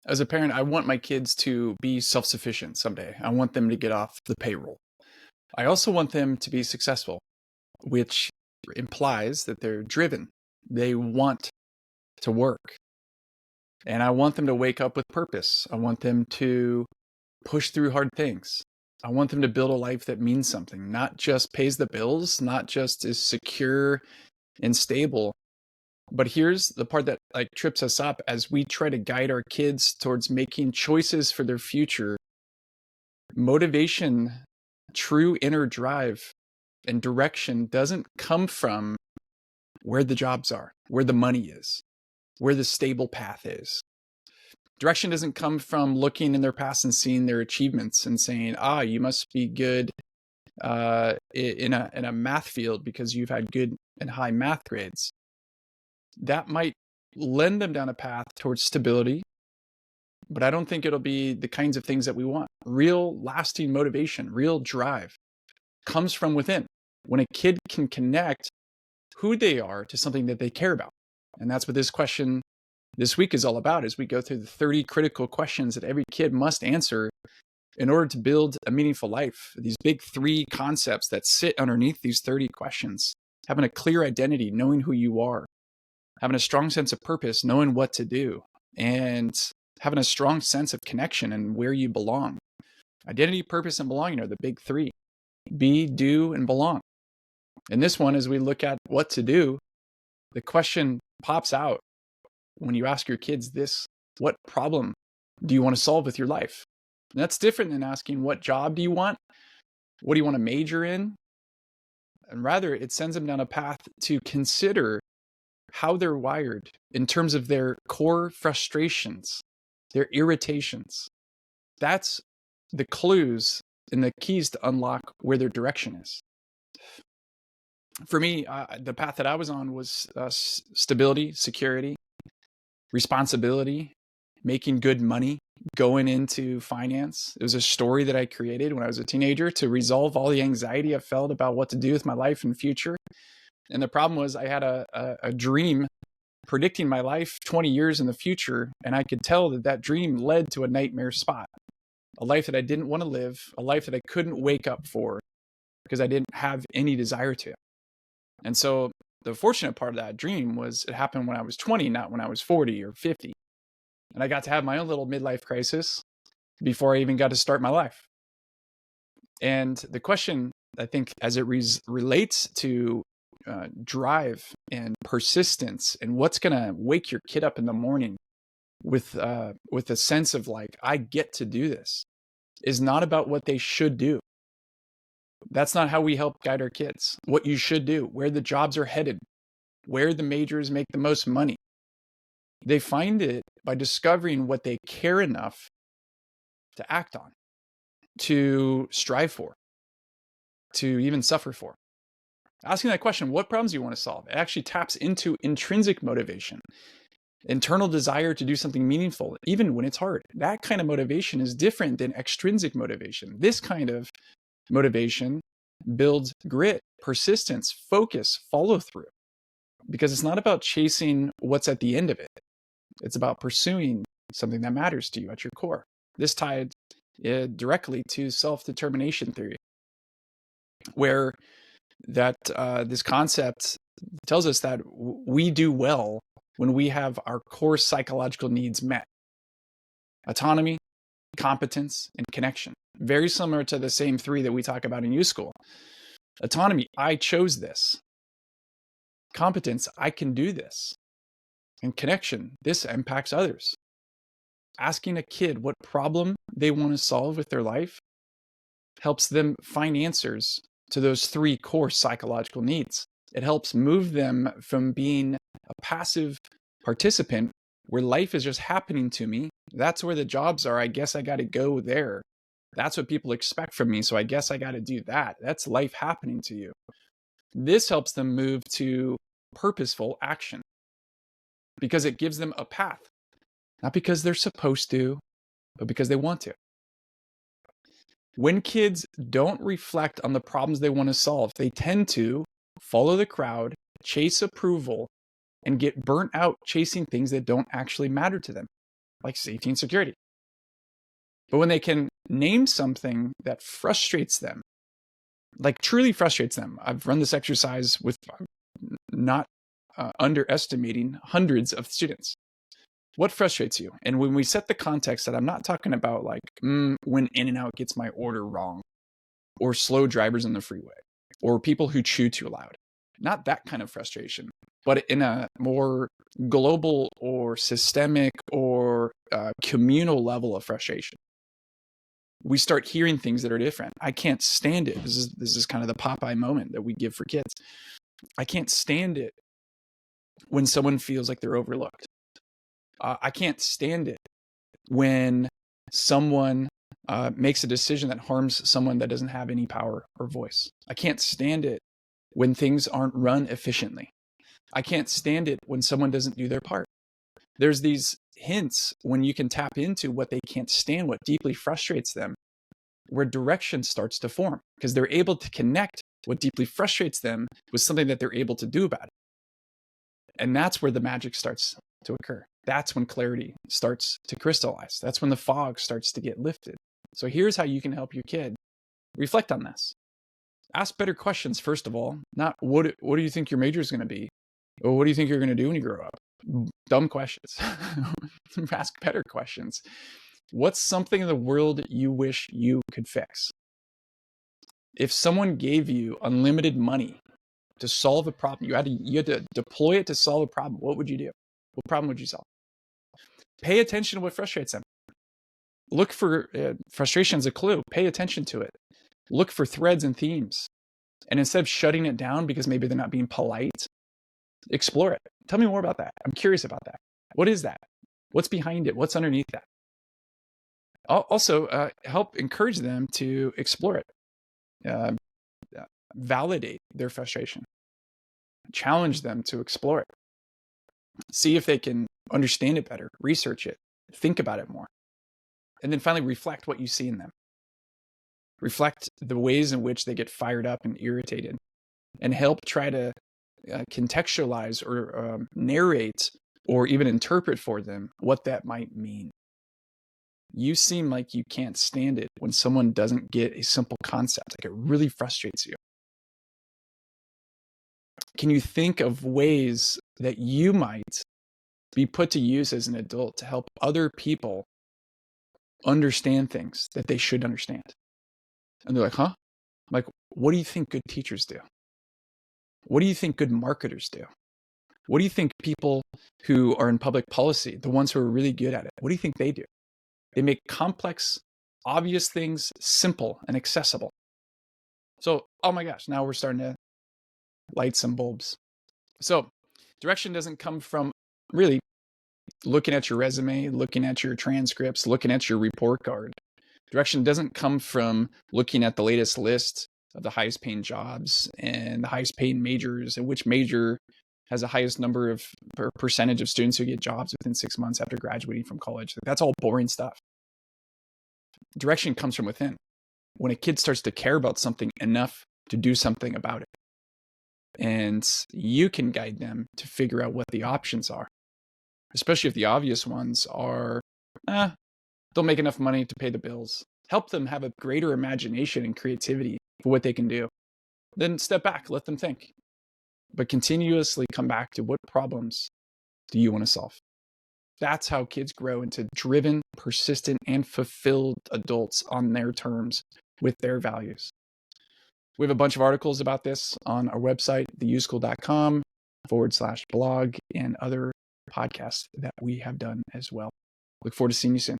As a parent, I want my kids to be self-sufficient someday. I want them to get off the payroll. I also want them to be successful, which implies that they're driven. They want to work. And I want them to wake up with purpose. I want them to push through hard things. I want them to build a life that means something, not just pays the bills, not just is secure and stable. But here's the part that trips us up as we try to guide our kids towards making choices for their future. Motivation, true inner drive and direction doesn't come from where the jobs are, where the money is, where the stable path is. Direction doesn't come from looking in their past and seeing their achievements and saying, you must be good in a math field because you've had good and high math grades. That might lend them down a path towards stability, but I don't think it'll be the kinds of things that we want. Real lasting motivation, real drive comes from within. When a kid can connect who they are to something that they care about. And that's what this question this week is all about, as we go through the 30 critical questions that every kid must answer in order to build a meaningful life. These big 3 concepts that sit underneath these 30 questions: having a clear identity, knowing who you are, having a strong sense of purpose, knowing what to do, and having a strong sense of connection and where you belong. Identity, purpose, and belonging are the big 3. Be, do, and belong. In this one, as we look at what to do, the question pops out when you ask your kids this: what problem do you want to solve with your life? And that's different than asking, what job do you want? What do you want to major in? And rather, it sends them down a path to consider how they're wired in terms of their core frustrations, their irritations. That's the clues and the keys to unlock where their direction is. For me, the path that I was on was stability, security, responsibility, making good money, going into finance. It was a story that I created when I was a teenager to resolve all the anxiety I felt about what to do with my life and future. And the problem was I had a dream predicting my life 20 years in the future, and I could tell that dream led to a nightmare spot, a life that I didn't want to live, a life that I couldn't wake up for because I didn't have any desire to. And so the fortunate part of that dream was it happened when I was 20, not when I was 40 or 50. And I got to have my own little midlife crisis before I even got to start my life. And the question, I think, as it relates to drive and persistence and what's going to wake your kid up in the morning with a sense of I get to do this, is not about what they should do. That's not how we help guide our kids. What you should do, where the jobs are headed, where the majors make the most money. They find it by discovering what they care enough to act on, to strive for, to even suffer for. Asking that question, what problems do you want to solve? It actually taps into intrinsic motivation, internal desire to do something meaningful, even when it's hard. That kind of motivation is different than extrinsic motivation. This kind of motivation builds grit, persistence, focus, follow through, because it's not about chasing what's at the end of it. It's about pursuing something that matters to you at your core. This tied directly to self-determination theory, where this concept tells us that we do well when we have our core psychological needs met: autonomy, competence, and connection. Very similar to the same 3 that we talk about in youth school. Autonomy, I chose this. Competence, I can do this. And connection, this impacts others. Asking a kid what problem they want to solve with their life helps them find answers to those 3 core psychological needs. It helps move them from being a passive participant where life is just happening to me. That's where the jobs are. I guess I got to go there. That's what people expect from me, so I guess I got to do that. That's life happening to you. This helps them move to purposeful action because it gives them a path, not because they're supposed to, but because they want to. When kids don't reflect on the problems they want to solve, they tend to follow the crowd, chase approval, and get burnt out chasing things that don't actually matter to them. like safety and security. But when they can name something that frustrates them, like truly frustrates them, I've run this exercise with not underestimating hundreds of students. What frustrates you? And when we set the context that I'm not talking about like when In-N-Out gets my order wrong, or slow drivers on the freeway, or people who chew too loud. Not that kind of frustration, but in a more global or systemic or communal level of frustration. We start hearing things that are different. I can't stand it. This is kind of the Popeye moment that we give for kids. I can't stand it when someone feels like they're overlooked. I can't stand it when someone makes a decision that harms someone that doesn't have any power or voice. I can't stand it when things aren't run efficiently. I can't stand it when someone doesn't do their part. There's these hints when you can tap into what they can't stand, what deeply frustrates them, where direction starts to form, because they're able to connect what deeply frustrates them with something that they're able to do about it. And that's where the magic starts to occur. That's when clarity starts to crystallize. That's when the fog starts to get lifted. So here's how you can help your kid reflect on this. Ask better questions, first of all. Not what do you think your major is going to be? Or what do you think you're going to do when you grow up? Dumb questions. Ask better questions. What's something in the world you wish you could fix? If someone gave you unlimited money to solve a problem, you had to deploy it to solve a problem, what would you do? What problem would you solve? Pay attention to what frustrates them. Look for frustration as a clue. Pay attention to it. Look for threads and themes. And instead of shutting it down because maybe they're not being polite, explore it. Tell me more about that. I'm curious about that. What is that? What's behind it? What's underneath that? Also, help encourage them to explore it. Validate their frustration. Challenge them to explore it. See if they can understand it better. Research it. Think about it more. And then finally, reflect what you see in them. Reflect the ways in which they get fired up and irritated, and help try to contextualize or narrate or even interpret for them what that might mean. You seem like you can't stand it when someone doesn't get a simple concept. Like, it really frustrates you. Can you think of ways that you might be put to use as an adult to help other people understand things that they should understand? And they're like, huh? I'm like, what do you think good teachers do? What do you think good marketers do? What do you think people who are in public policy, the ones who are really good at it, what do you think they do? They make complex, obvious things simple and accessible. So, oh my gosh, now we're starting to light some bulbs. So, direction doesn't come from really looking at your resume, looking at your transcripts, looking at your report card. Direction doesn't come from looking at the latest list of the highest paying jobs and the highest paying majors and which major has the highest number of percentage of students who get jobs within 6 months after graduating from college. That's all boring stuff. Direction comes from within. When a kid starts to care about something enough to do something about it. And you can guide them to figure out what the options are, especially if the obvious ones are, they'll make enough money to pay the bills. Help them have a greater imagination and creativity for what they can do. Then step back, let them think. But continuously come back to, what problems do you want to solve? That's how kids grow into driven, persistent, and fulfilled adults on their terms with their values. We have a bunch of articles about this on our website, theuschool.com/blog, and other podcasts that we have done as well. Look forward to seeing you soon.